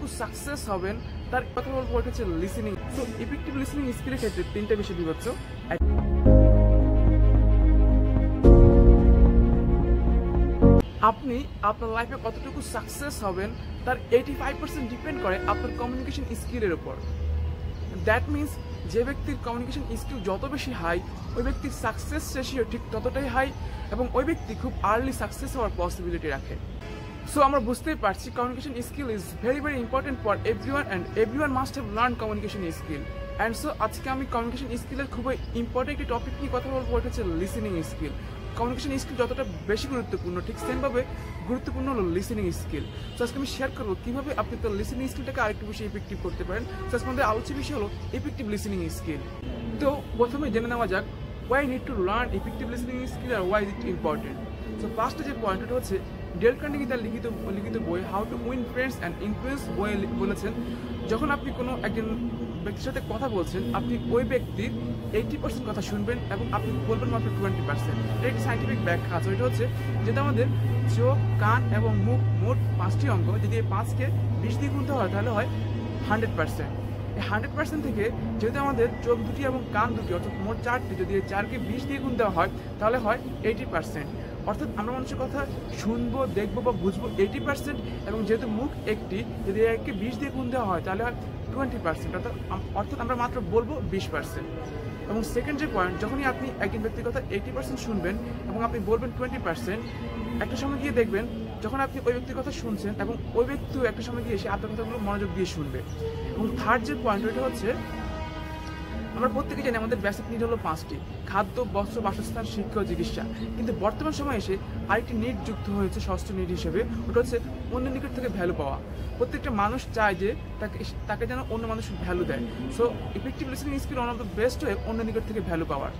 কতটুকু সাকসেস হবেন তার কথা বলবো, ওটা হচ্ছে লিসেনিং। সো ইফেক্টিভ লিসেনিং স্কিলের ক্ষেত্রে তিনটা বিষয় বিবেচ্য। আপনি আপনার লাইফে কতটুকু সাকসেস হবেন তার 85% ডিপেন্ড করে আপনার কমিউনিকেশন স্কিলের উপর। দ্যাট মিনস যে ব্যক্তির কমিউনিকেশন স্কিল যত বেশি হাই, ওই ব্যক্তির সাকসেস রেশিও ঠিক ততটাই হাই, এবং ওই ব্যক্তি খুব আর্লি সাকসেস হওয়ার পসিবিলিটি রাখে। সো আমরা বুঝতেই পারছি communication skill is very very important for everyone, and everyone must have learn communication skill. And so আজকে আমি কমিউনিকেশন স্কিলের খুবই ইম্পর্টেন্ট একটি টপিক নিয়ে কথা বলবো, ওটা হচ্ছে লিসেনিং স্কিল। কমিউনিকেশন স্কিল যতটা বেশি গুরুত্বপূর্ণ, ঠিক সেমভাবে গুরুত্বপূর্ণ হলো লিসেনিং স্কিল। সো আজকে আমি শেয়ার করবো কীভাবে আপনি তার লিসেনিং স্কিলটাকে আরেকটু বেশি ইফেক্টিভ করতে পারেন। সো আজকে আমাদের আলোচ্য বিষয় হলো ইফেক্টিভ লিসেনিং স্কিল। তো প্রথমে জেনে নেওয়া যাক why need to learn effective listening skill আর why is it important. So ফার্স্টে যে পয়েন্টটা হচ্ছে, ডেল কার্নেগি তার লিখিত বই how to win friends and influence বইয়ে বলেছেন, যখন আপনি কোনো একজন ব্যক্তির সাথে কথা বলছেন, আপনি ওই ব্যক্তির 80% কথা শুনবেন এবং আপনি বলবেন মাত্র 20%। এটা একটি সাইন্টিফিক ব্যাখ্যা আছে। এটা হচ্ছে যেটা আমাদের চোখ, কান এবং মুখ, মোট 5টি অঙ্গ, যদি এই 5কে 20 দিয়ে গুনতে হয় তাহলে হয় 100%। এই 100% থেকে যেহেতু আমাদের চোখ দুটি এবং কান দুটি, অর্থাৎ মোট 4টি, যদি এই 4কে 20 দিয়ে গুণ দেওয়া হয় তাহলে হয় 80%। অর্থাৎ আমরা মানুষের কথা শুনবো, দেখবো বা বুঝবো 80%, এবং যেহেতু মুখ একটি, যদি একে 20 দিয়ে গুণ দেওয়া হয় তাহলে হয় 20%। অর্থাৎ আমরা মাত্র বলবো 20%। এবং সেকেন্ড যে পয়েন্ট, যখনই আপনি একজন ব্যক্তির কথা 80% শুনবেন এবং আপনি বলবেন 20%, একটা সময় গিয়ে দেখবেন যখন আপনি ওই ব্যক্তির কথা শুনছেন এবং ওই ব্যক্তিও একটা সময় গিয়ে এসে আপনার কথাগুলো মনোযোগ দিয়ে শুনবে। এবং থার্ড যে পয়েন্ট, ওইটা হচ্ছে আমরা প্রত্যেকে জানি আমাদের বেসিক নিড হলো 5টি: খাদ্য, বস্ত্র, বাসস্থান, শিক্ষা ও চিকিৎসা। কিন্তু বর্তমান সময়ে এসে আরেকটি নিড যুক্ত হয়েছে ষষ্ঠ নিড হিসেবে, ওটা হচ্ছে অন্য নিকট থেকে ভ্যালু পাওয়া। প্রত্যেকটা মানুষ চায় যে তাকে যেন অন্য মানুষ ভ্যালু দেয়। So effective listening skill one of the best way অন্য নিকট থেকে ভ্যালু পাওয়ার।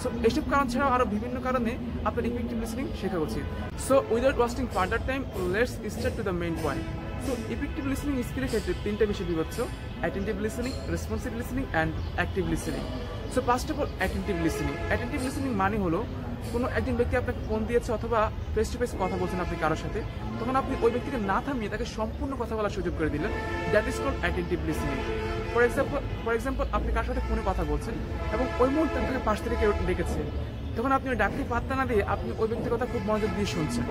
সো এইসব কারণ ছাড়াও আরও বিভিন্ন কারণে আপনার ইফেক্টিভ লিসেনিং শেখা উচিত। So without wasting further time, let's start to the main point. So effective listening স্কিলের ক্ষেত্রে তিনটা বিষয় বিবেচ্য: attentive listening, responsive listening and active listening. So first of all attentive listening. Attentive listening মানে হলো কোনো একজন ব্যক্তি আপনাকে ফোন দিয়েছে অথবা ফেস টু ফেস কথা বলছেন আপনি কারোর সাথে, তখন আপনি ওই ব্যক্তিকে না থামিয়ে তাকে সম্পূর্ণ কথা বলার সুযোগ করে দিলেন। That is called attentive listening. For example আপনি কারোর সাথে ফোনে কথা বলছেন এবং ওই মুহূর্তে আপনাকে পাশ থেকে কেউ ডেকেছে, তখন আপনি ওই ডাককে পাত্তা না দিয়ে আপনি ওই ব্যক্তির কথা খুব মনোযোগ দিয়ে শুনছেন।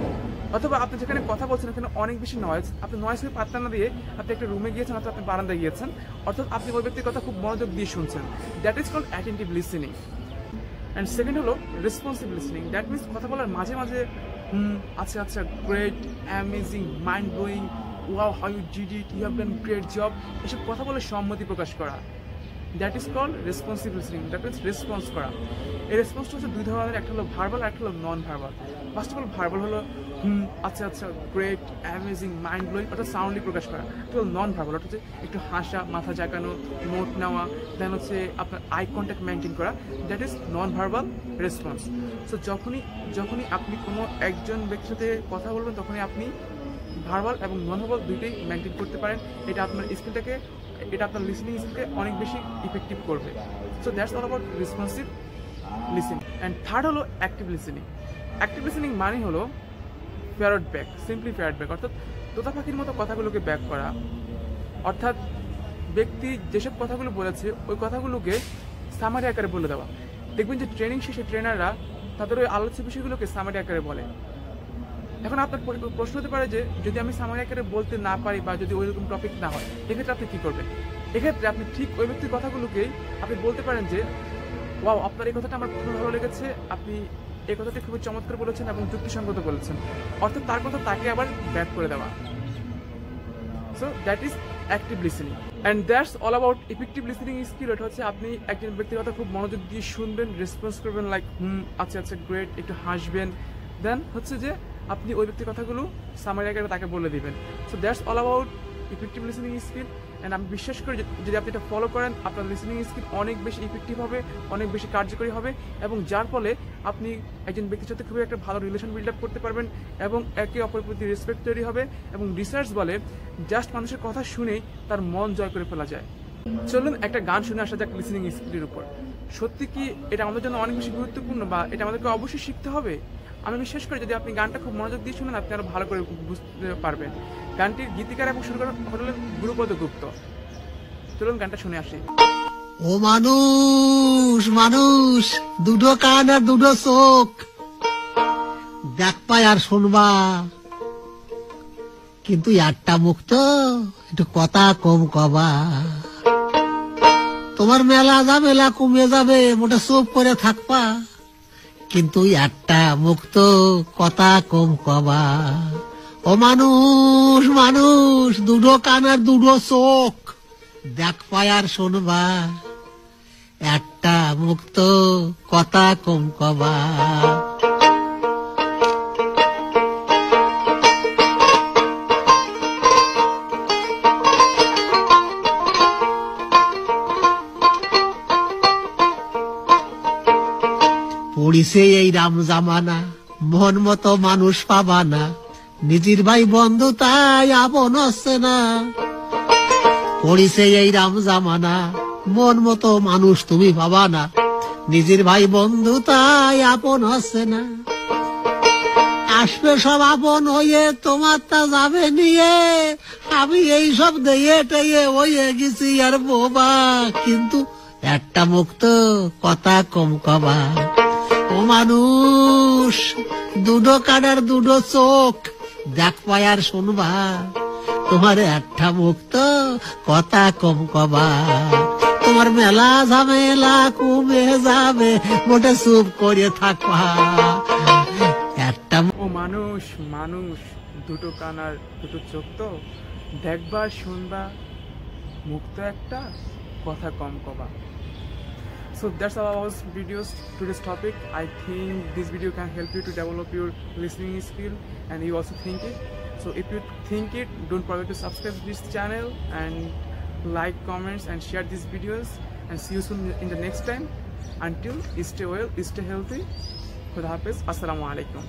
অথবা আপনি যেখানে কথা বলছেন ওখানে অনেক বেশি নয়েজ, আপনি নয়েজকে পাত্তা না দিয়ে আপনি একটা রুমে গিয়েছেন অথবা আপনি বারান্দায় গিয়েছেন, অর্থাৎ আপনি ওই ব্যক্তির কথা খুব মনোযোগ দিয়ে শুনছেন। That is called attentive listening. And second হলো রেসপন্সিভ লিসেনিং। দ্যাট মিনস কথা বলার মাঝে মাঝে আচ্ছা আচ্ছা, great, amazing, mind blowing, wow, how you did it, you have done great job, এসব কথা বলে সম্মতি প্রকাশ করা। That is called responsive listening. That means response করা। এই রেসপন্সটা হচ্ছে দুই ধরনের, একটা হলো ভার্বাল আর একটা হলো non verbal. First of all verbal হলো আচ্ছা আচ্ছা, গ্রেট, অ্যামেজিং, মাইন্ড ব্লোয়িং, ওটা সাউন্ডলি প্রকাশ করা। এটা হলো নন ভার্বাল, ওটা হচ্ছে একটু হাসা, মাথা জাগানো, নোট নেওয়া, দেন হচ্ছে আপনার আই কন্ট্যাক্ট মেনটেন করা। That is non verbal response. So যখনই আপনি কোনো একজন ব্যক্তির সাথে কথা বলবেন তখনই আপনি ভার্বাল এবং নন ভার্বাল দুইটাই মেনটেন করতে পারেন। এটা আপনার লিসেনিং স্কিলকে অনেক বেশি ইফেক্টিভ করবে। So that's all about responsive listening. And third হলো অ্যাক্টিভ লিসেনিং। অ্যাক্টিভ লিসেনিং মানে হলো parrot back, simply parrot back, অর্থাৎ তোতা পাখির মতো কথাগুলোকে ব্যাক করা। অর্থাৎ ব্যক্তি যেসব কথাগুলো বলেছে ওই কথাগুলোকে সামারি আকারে বলে দেওয়া। দেখবেন যে ট্রেনিং শেষে ট্রেনাররা তাদের ওই আলোচ্য বিষয়গুলোকে সামারি আকারে বলে। এখন আপনার প্রশ্ন হতে পারে যে যদি আমি সামারি আকারে বলতে না পারি বা যদি ওইরকম টপিক না হয়, এক্ষেত্রে আপনি কী করবেন? এক্ষেত্রে আপনি ঠিক ওই ব্যক্তির কথাগুলোকেই আপনি বলতে পারেন যে ওয়াও, আপনার এই কথাটা আমার খুবই ভালো লেগেছে, আপনি এই কথাটি খুবই চমৎকার বলেছেন এবং যুক্তিসঙ্গত বলেছেন। অর্থাৎ তার কথা তাকে আবার ব্যাক করে দেওয়া। So that is active listening. And that's all about effective listening skill. এটা হচ্ছে আপনি একজন ব্যক্তির কথা খুব মনোযোগ দিয়ে শুনবেন, রেসপন্স করবেন লাইক আচ্ছা আচ্ছা, গ্রেট, একটু হাসবেন, দেন হচ্ছে যে আপনি ওই ব্যক্তির কথাগুলো সামারি আকারে তাকে বলে দিবেন। So that's all about effective listening skill. And আমি বিশ্বাস করি যদি আপনি এটা ফলো করেন আপনার লিসেনিং স্কিল অনেক বেশি ইফেক্টিভ হবে, অনেক বেশি কার্যকরী হবে, এবং যার ফলে আপনি একজন ব্যক্তির সাথে খুবই একটা ভালো রিলেশন বিল্ড আপ করতে পারবেন এবং একে অপরের প্রতি রেসপেক্ট তৈরি হবে। এবং রিসার্চ বলে জাস্ট মানুষের কথা শুনেই তার মন জয় করে ফেলা যায়। চলুন একটা গান শুনে আসা যাক লিসেনিং স্কিলের উপর। সত্যি কি এটা আমাদের জন্য অনেক বেশি গুরুত্বপূর্ণ বা এটা আমাদেরকে অবশ্যই শিখতে হবে? আমি বিশ্বাস করি যদি আপনি গানটা খুব মনোযোগ দিয়ে শুনেন আপনি আরও ভালো করে বুঝতে পারবেন। গানটির গীতিকার এবং সুরকার হলেন গুরুপদ গুপ্ত। চলুন গানটা শুনে আসি। ও মানুষ মানুষ, দুটো কান আর দুটো চোখ, দেখ পায় আর শুনবা, কিন্তু একটা মুখ তো একটু কথা কম কবা। তোমার মেলা ঝামেলা কমে যাবে, মোটা চুপ করে থাকবা, কিন্তু একটা মুখ তো কথা কম কবা। ও মানুষ মানুষ, দুটো কান আর দুটো চোখ, দেখ পায় আর শুনবা, একটা মুখ তো কথা কম কবা। পড়িছে এই রাম জামানা, মন মতো মানুষ পাবা না, নিজের ভাই বন্ধু তাই আপন হচ্ছে না। পড়িছে এই রাম জামানা, মন মতো মানুষ তুমি পাবা না, নিজের ভাই বন্ধু তাই আপন হচ্ছে না। আসবে সব আপন হয়ে, তোমার তা যাবে নিয়ে, আমি এই সব দিয়ে টেয়ে হয়ে গেছি আর বোবা, কিন্তু একটা মুখ তো কথা কম কবা। ও মানুষ, দুটো কাটার দুটো চোখ, দেখ পায় আর শুনবা, তোমার একটা মুখ তো কথা কম কবা। তোমার মেলা ঝামেলা কমে যাবে, মোটে চুপ করে থাকবা, একটা। ও মানুষ মানুষ, দুটো কান আর দুটো চোখ তো দেখবার শুনবা, মুখ তো একটা কথা কম কবা। So that's all our videos, today's topic. I think this video can help you to develop your listening skill and you also think it. So if you think it, don't forget to subscribe to this channel and like, comments and share these videos, and see you soon in the next time. Until, stay well, stay healthy. Khuda Hafiz. Assalamu alaikum.